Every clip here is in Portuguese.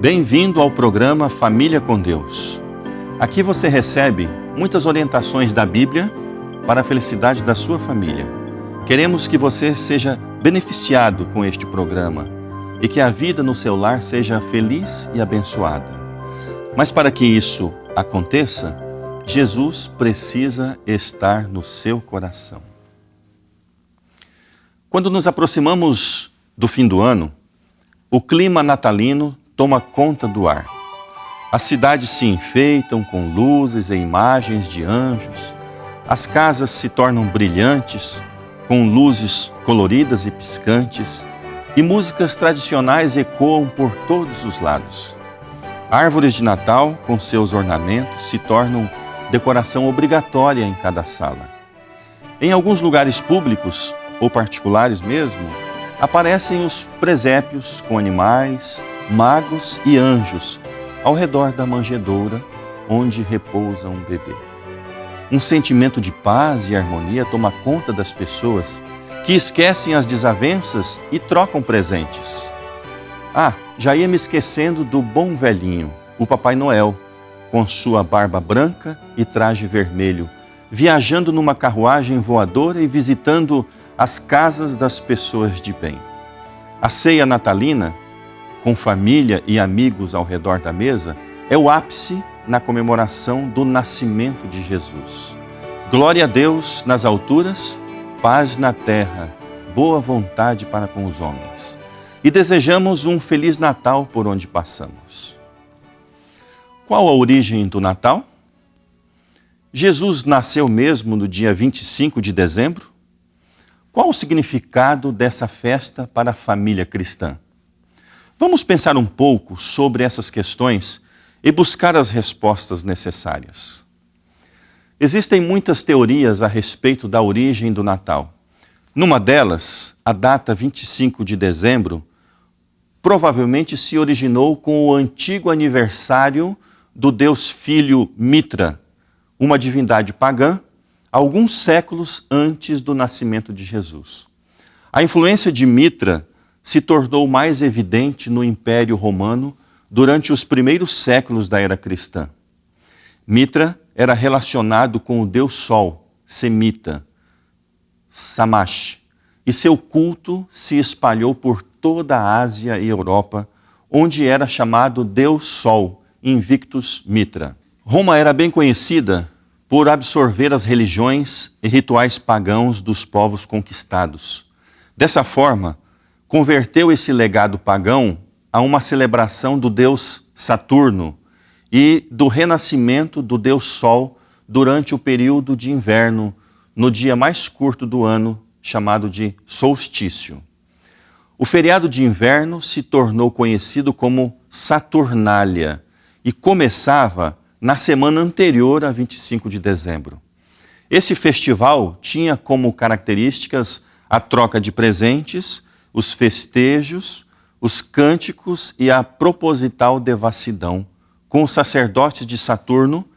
Bem-vindo ao programa Família com Deus. Aqui você recebe muitas orientações da Bíblia para a felicidade da sua família. Queremos que você seja beneficiado com este programa e que a vida no seu lar seja feliz e abençoada. Mas para que isso aconteça, Jesus precisa estar no seu coração. Quando nos aproximamos do fim do ano, o clima natalino toma conta do ar. As cidades se enfeitam com luzes e imagens de anjos. As casas se tornam brilhantes, com luzes coloridas e piscantes, e músicas tradicionais ecoam por todos os lados. Árvores de Natal, com seus ornamentos, se tornam decoração obrigatória em cada sala. Em alguns lugares públicos, ou particulares mesmo, aparecem os presépios com animais, magos e anjos ao redor da manjedoura onde repousa um bebê. Um sentimento de paz e harmonia toma conta das pessoas que esquecem as desavenças e trocam presentes. Já ia me esquecendo do bom velhinho, o Papai Noel, com sua barba branca e traje vermelho, viajando numa carruagem voadora e visitando as casas das pessoas de bem. A ceia natalina, com família e amigos ao redor da mesa, é o ápice na comemoração do nascimento de Jesus. Glória a Deus nas alturas, paz na terra, boa vontade para com os homens. E desejamos um Feliz Natal por onde passamos. Qual a origem do Natal? Jesus nasceu mesmo no dia 25 de dezembro? Qual o significado dessa festa para a família cristã? Vamos pensar um pouco sobre essas questões e buscar as respostas necessárias. Existem muitas teorias a respeito da origem do Natal. Numa delas, a data 25 de dezembro provavelmente se originou com o antigo aniversário do deus filho Mitra, uma divindade pagã, alguns séculos antes do nascimento de Jesus. A influência de Mitra se tornou mais evidente no Império Romano durante os primeiros séculos da era cristã. Mitra era relacionado com o deus Sol, Semita, Shamash, e seu culto se espalhou por toda a Ásia e Europa, onde era chamado Deus Sol, Invictus Mitra. Roma era bem conhecida por absorver as religiões e rituais pagãos dos povos conquistados. Dessa forma, converteu esse legado pagão a uma celebração do deus Saturno e do renascimento do deus Sol durante o período de inverno, no dia mais curto do ano, chamado de solstício. O feriado de inverno se tornou conhecido como Saturnália e começava na semana anterior a 25 de dezembro. Esse festival tinha como características a troca de presentes, os festejos, os cânticos e a proposital devassidão, com os sacerdotes de Saturno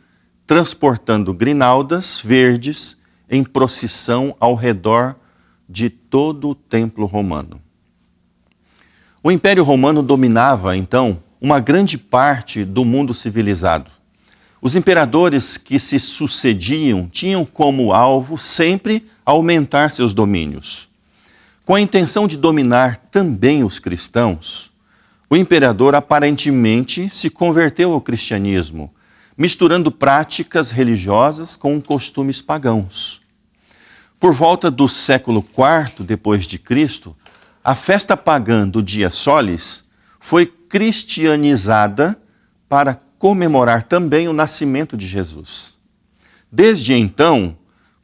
transportando grinaldas verdes em procissão ao redor de todo o templo romano. O Império Romano dominava, então, uma grande parte do mundo civilizado. Os imperadores que se sucediam tinham como alvo sempre aumentar seus domínios. Com a intenção de dominar também os cristãos, o imperador aparentemente se converteu ao cristianismo, misturando práticas religiosas com costumes pagãos. Por volta do século IV depois de Cristo, a festa pagã do Dia Solis foi cristianizada para comemorar também o nascimento de Jesus. Desde então,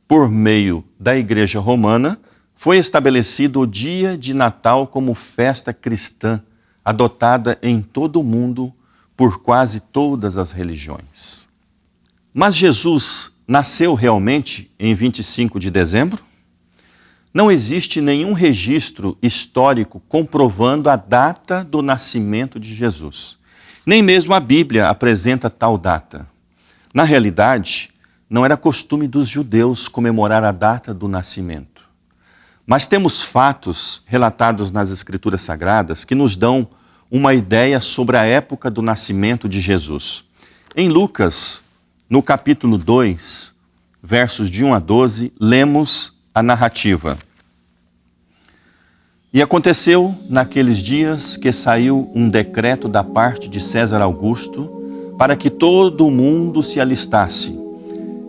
por meio da Igreja Romana, foi estabelecido o dia de Natal como festa cristã, adotada em todo o mundo por quase todas as religiões. Mas Jesus nasceu realmente em 25 de dezembro? Não existe nenhum registro histórico comprovando a data do nascimento de Jesus. Nem mesmo a Bíblia apresenta tal data. Na realidade, não era costume dos judeus comemorar a data do nascimento. Mas temos fatos relatados nas Escrituras Sagradas que nos dão uma ideia sobre a época do nascimento de Jesus. Em Lucas, no capítulo 2, versos de 1 a 12, lemos a narrativa. E aconteceu naqueles dias que saiu um decreto da parte de César Augusto para que todo o mundo se alistasse.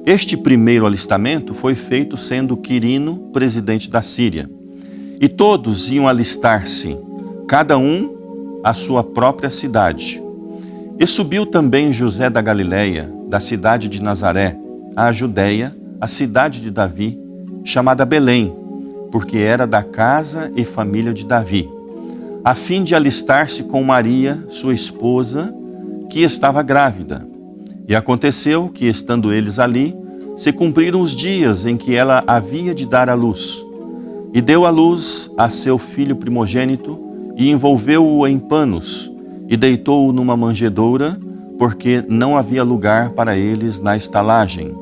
Este primeiro alistamento foi feito sendo Quirino presidente da Síria. E todos iam alistar-se, cada um à sua própria cidade. E subiu também José da Galileia, da cidade de Nazaré, à Judeia, a cidade de Davi, chamada Belém, porque era da casa e família de Davi, a fim de alistar-se com Maria, sua esposa, que estava grávida. E aconteceu que, estando eles ali, se cumpriram os dias em que ela havia de dar à luz. E deu à luz a seu filho primogênito, e envolveu-o em panos, e deitou-o numa manjedoura, porque não havia lugar para eles na estalagem.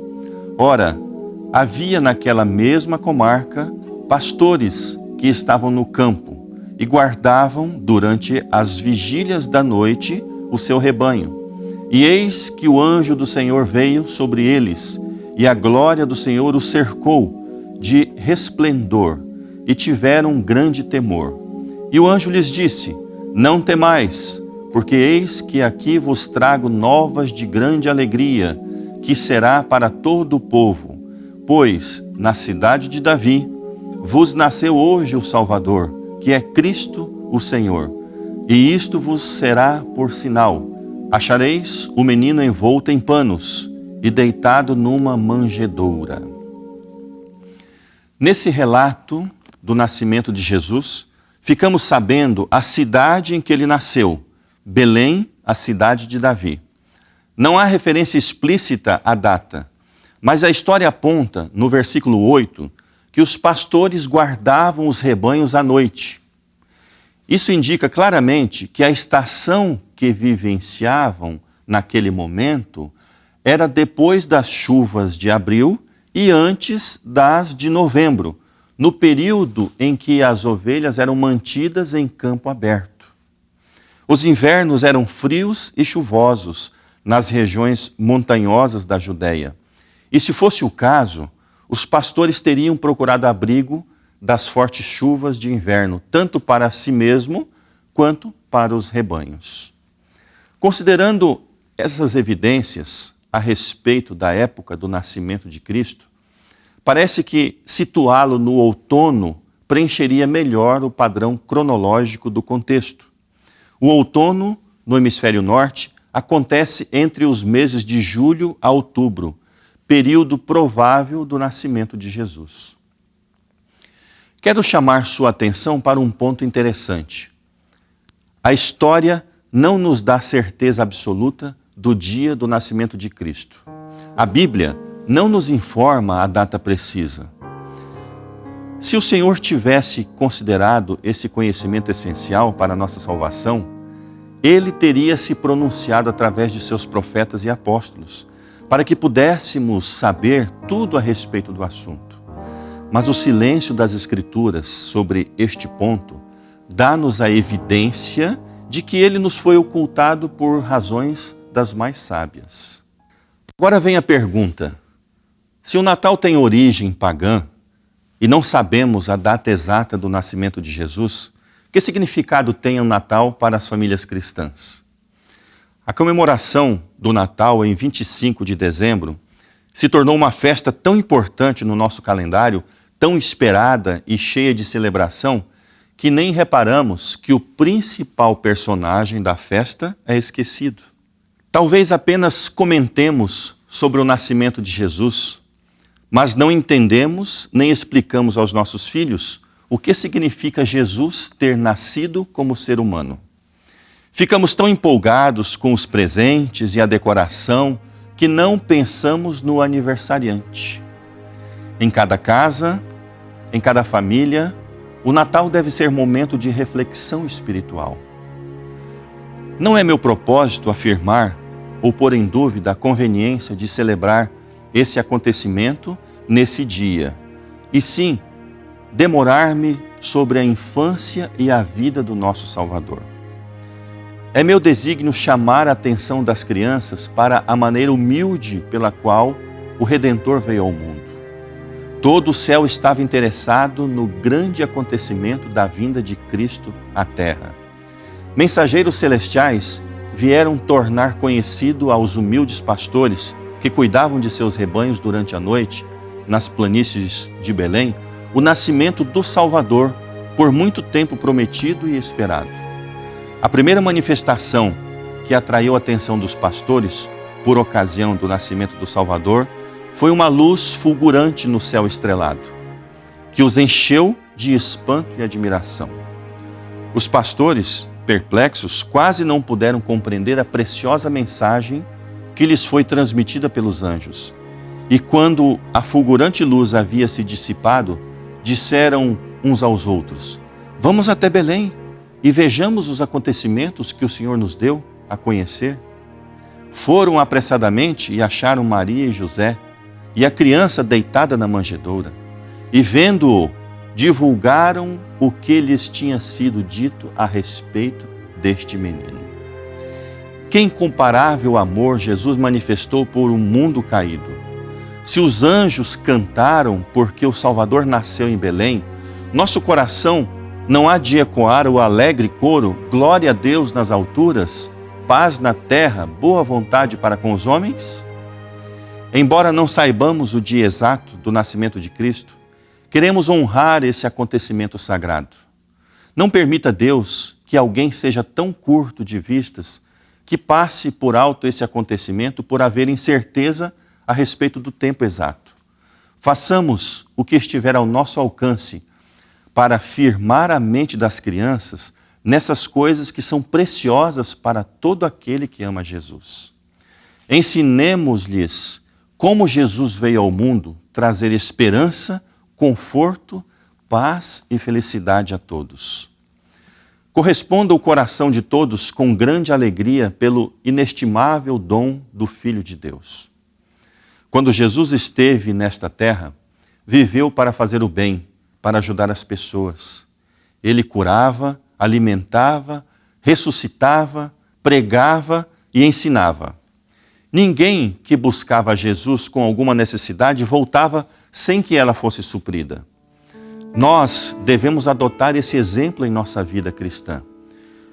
Ora, havia naquela mesma comarca pastores que estavam no campo e guardavam durante as vigílias da noite o seu rebanho. E eis que o anjo do Senhor veio sobre eles, e a glória do Senhor os cercou de resplendor, e tiveram um grande temor. E o anjo lhes disse: Não temais, porque eis que aqui vos trago novas de grande alegria, que será para todo o povo, pois na cidade de Davi vos nasceu hoje o Salvador, que é Cristo o Senhor. E isto vos será por sinal: achareis o menino envolto em panos e deitado numa manjedoura. Nesse relato do nascimento de Jesus, ficamos sabendo a cidade em que ele nasceu, Belém, a cidade de Davi. Não há referência explícita à data, mas a história aponta, no versículo 8, que os pastores guardavam os rebanhos à noite. Isso indica claramente que a estação que vivenciavam naquele momento era depois das chuvas de abril e antes das de novembro, no período em que as ovelhas eram mantidas em campo aberto. Os invernos eram frios e chuvosos nas regiões montanhosas da Judéia. E se fosse o caso, os pastores teriam procurado abrigo das fortes chuvas de inverno, tanto para si mesmo quanto para os rebanhos. Considerando essas evidências a respeito da época do nascimento de Cristo, parece que situá-lo no outono preencheria melhor o padrão cronológico do contexto. O outono, no hemisfério norte, acontece entre os meses de julho a outubro, período provável do nascimento de Jesus. Quero chamar sua atenção para um ponto interessante. A história não nos dá certeza absoluta do dia do nascimento de Cristo. A Bíblia não nos informa a data precisa. Se o Senhor tivesse considerado esse conhecimento essencial para a nossa salvação, Ele teria se pronunciado através de seus profetas e apóstolos, para que pudéssemos saber tudo a respeito do assunto. Mas o silêncio das Escrituras sobre este ponto dá-nos a evidência de que ele nos foi ocultado por razões das mais sábias. Agora vem a pergunta: se o Natal tem origem pagã e não sabemos a data exata do nascimento de Jesus, que significado tem o Natal para as famílias cristãs? A comemoração do Natal em 25 de dezembro se tornou uma festa tão importante no nosso calendário, tão esperada e cheia de celebração, que nem reparamos que o principal personagem da festa é esquecido. Talvez apenas comentemos sobre o nascimento de Jesus, mas não entendemos nem explicamos aos nossos filhos o que significa Jesus ter nascido como ser humano. Ficamos tão empolgados com os presentes e a decoração que não pensamos no aniversariante. Em cada casa, em cada família, o Natal deve ser momento de reflexão espiritual. Não é meu propósito afirmar ou pôr em dúvida a conveniência de celebrar esse acontecimento nesse dia, e sim demorar-me sobre a infância e a vida do nosso Salvador. É meu desígnio chamar a atenção das crianças para a maneira humilde pela qual o Redentor veio ao mundo. Todo o céu estava interessado no grande acontecimento da vinda de Cristo à terra. Mensageiros celestiais vieram tornar conhecido aos humildes pastores que cuidavam de seus rebanhos durante a noite, nas planícies de Belém, o nascimento do Salvador, por muito tempo prometido e esperado. A primeira manifestação que atraiu a atenção dos pastores por ocasião do nascimento do Salvador foi uma luz fulgurante no céu estrelado, que os encheu de espanto e admiração. Os pastores, perplexos, quase não puderam compreender a preciosa mensagem que lhes foi transmitida pelos anjos. E quando a fulgurante luz havia se dissipado, disseram uns aos outros: "Vamos até Belém e vejamos os acontecimentos que o Senhor nos deu a conhecer." Foram apressadamente e acharam Maria e José e a criança deitada na manjedoura. E vendo-o, divulgaram o que lhes tinha sido dito a respeito deste menino. Que incomparável amor Jesus manifestou por um mundo caído. Se os anjos cantaram porque o Salvador nasceu em Belém, nosso coração não há de ecoar o alegre coro: glória a Deus nas alturas, paz na terra, boa vontade para com os homens? Embora não saibamos o dia exato do nascimento de Cristo, queremos honrar esse acontecimento sagrado. Não permita, Deus, que alguém seja tão curto de vistas que passe por alto esse acontecimento por haver incerteza a respeito do tempo exato. Façamos o que estiver ao nosso alcance para firmar a mente das crianças nessas coisas que são preciosas para todo aquele que ama Jesus. Ensinemos-lhes como Jesus veio ao mundo trazer esperança, conforto, paz e felicidade a todos. Corresponda o coração de todos com grande alegria pelo inestimável dom do Filho de Deus. Quando Jesus esteve nesta terra, viveu para fazer o bem, para ajudar as pessoas. Ele curava, alimentava, ressuscitava, pregava e ensinava. Ninguém que buscava Jesus com alguma necessidade voltava sem que ela fosse suprida. Nós devemos adotar esse exemplo em nossa vida cristã.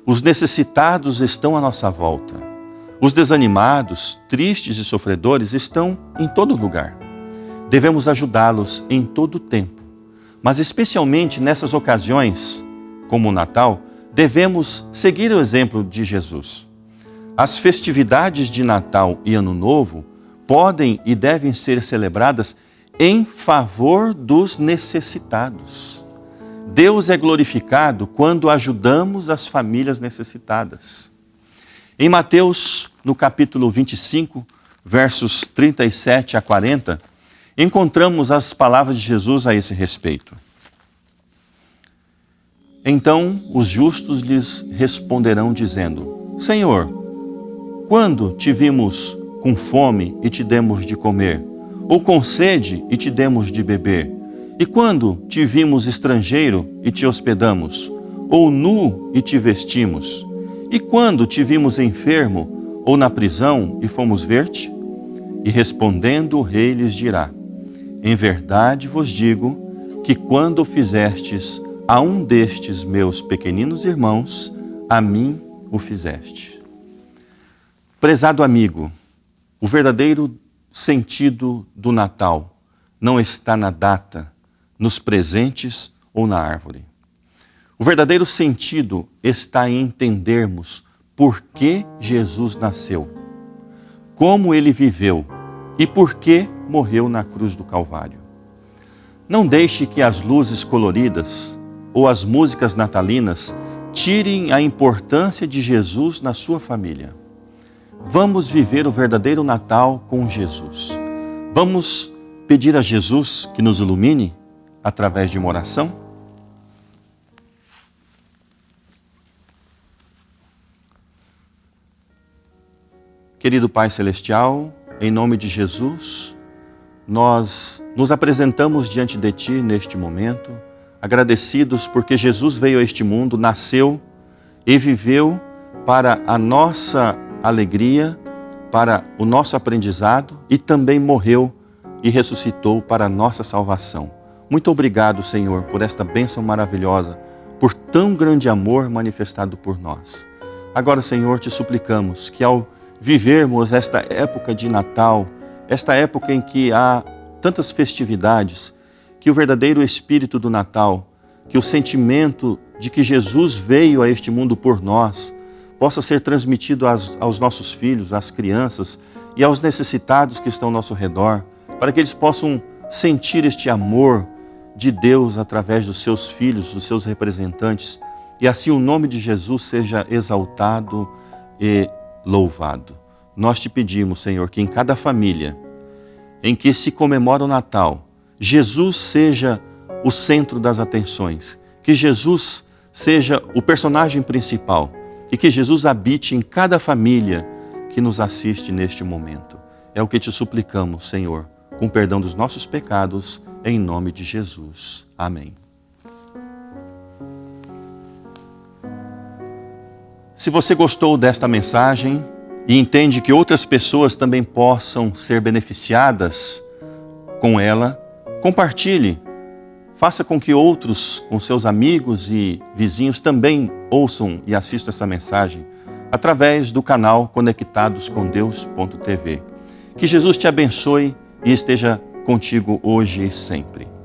Os necessitados estão à nossa volta. Os desanimados, tristes e sofredores estão em todo lugar. Devemos ajudá-los em todo o tempo. Mas especialmente nessas ocasiões, como o Natal, devemos seguir o exemplo de Jesus. As festividades de Natal e Ano Novo podem e devem ser celebradas em favor dos necessitados. Deus é glorificado quando ajudamos as famílias necessitadas. Em Mateus, no capítulo 25, versos 37 a 40, encontramos as palavras de Jesus a esse respeito. Então os justos lhes responderão dizendo: Senhor, quando te vimos com fome e te demos de comer, ou com sede e te demos de beber? E quando te vimos estrangeiro e te hospedamos, ou nu e te vestimos? E quando te vimos enfermo ou na prisão e fomos ver-te? E respondendo o rei lhes dirá: em verdade vos digo que quando fizestes a um destes meus pequeninos irmãos, a mim o fizeste. Prezado amigo, o verdadeiro sentido do Natal não está na data, nos presentes ou na árvore. O verdadeiro sentido está em entendermos por que Jesus nasceu, como ele viveu e por que morreu na cruz do Calvário. Não deixe que as luzes coloridas ou as músicas natalinas tirem a importância de Jesus na sua família. Vamos viver o verdadeiro Natal com Jesus. Vamos pedir a Jesus que nos ilumine através de uma oração? Querido Pai Celestial, em nome de Jesus, nós nos apresentamos diante de Ti neste momento, agradecidos porque Jesus veio a este mundo, nasceu e viveu para a nossa alegria, para o nosso aprendizado e também morreu e ressuscitou para a nossa salvação. Muito obrigado, Senhor, por esta bênção maravilhosa, por tão grande amor manifestado por nós. Agora, Senhor, te suplicamos que ao vivermos esta época de Natal, esta época em que há tantas festividades, que o verdadeiro espírito do Natal, que o sentimento de que Jesus veio a este mundo por nós, possa ser transmitido aos nossos filhos, às crianças e aos necessitados que estão ao nosso redor, para que eles possam sentir este amor de Deus através dos seus filhos, dos seus representantes, e assim o nome de Jesus seja exaltado e louvado. Nós te pedimos, Senhor, que em cada família em que se comemora o Natal, Jesus seja o centro das atenções, que Jesus seja o personagem principal e que Jesus habite em cada família que nos assiste neste momento. É o que te suplicamos, Senhor, com perdão dos nossos pecados, em nome de Jesus. Amém. Se você gostou desta mensagem e entende que outras pessoas também possam ser beneficiadas com ela, compartilhe. Faça com que outros, com seus amigos e vizinhos, também ouçam e assistam essa mensagem através do canal conectadoscomdeus.tv. Que Jesus te abençoe e esteja contigo hoje e sempre.